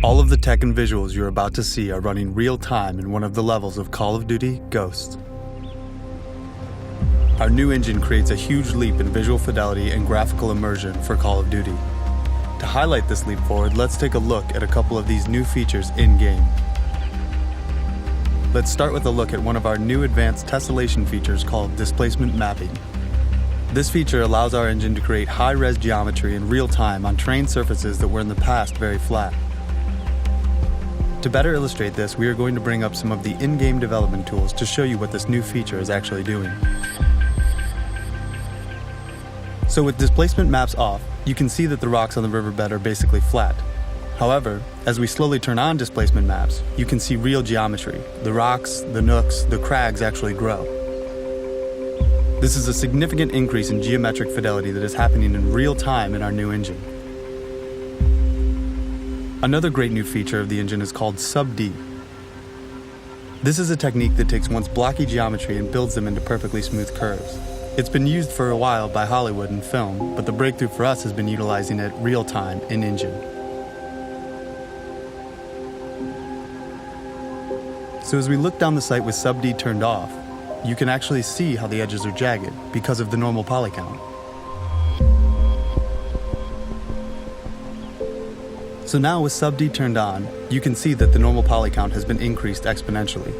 All of the tech and visuals you're about to see are running real-time in one of the levels of Call of Duty: Ghosts. Our new engine creates a huge leap in visual fidelity and graphical immersion for Call of Duty. To highlight this leap forward, let's take a look at a couple of these new features in-game. Let's start with a look at one of our new advanced tessellation features called displacement mapping. This feature allows our engine to create high-res geometry in real time on terrain surfaces that were in the past very flat. To better illustrate this, we are going to bring up some of the in-game development tools to show you what this new feature is actually doing. So with displacement maps off, you can see that the rocks on the riverbed are basically flat. However, as we slowly turn on displacement maps, you can see real geometry. The rocks, the nooks, the crags actually grow. This is a significant increase in geometric fidelity that is happening in real time in our new engine. Another great new feature of the engine is called Sub-D. This is a technique that takes once blocky geometry and builds them into perfectly smooth curves. It's been used for a while by Hollywood in film, but the breakthrough for us has been utilizing it real time in engine. So as we look down the sight with Sub-D turned off, you can actually see how the edges are jagged because of the normal poly count. So now with Sub-D turned on, you can see that the normal poly count has been increased exponentially.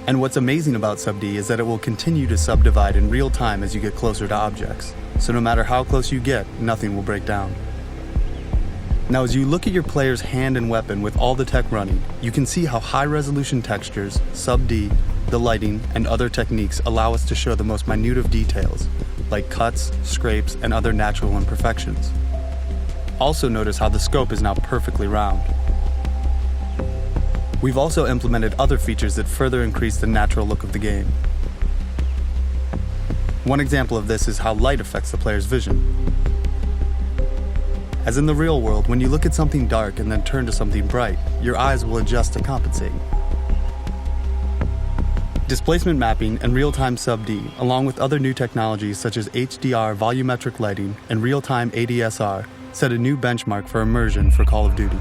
And what's amazing about Sub-D is that it will continue to subdivide in real time as you get closer to objects. So no matter how close you get, nothing will break down. Now as you look at your player's hand and weapon with all the tech running, you can see how high-resolution textures, Sub-D, the lighting, and other techniques allow us to show the most minute of details, like cuts, scrapes, and other natural imperfections. Also notice how the scope is now perfectly round. We've also implemented other features that further increase the natural look of the game. One example of this is how light affects the player's vision. As in the real world, when you look at something dark and then turn to something bright, your eyes will adjust to compensate. Displacement mapping and real-time Sub-D, along with other new technologies such as HDR volumetric lighting and real-time ADSR, set a new benchmark for immersion for Call of Duty.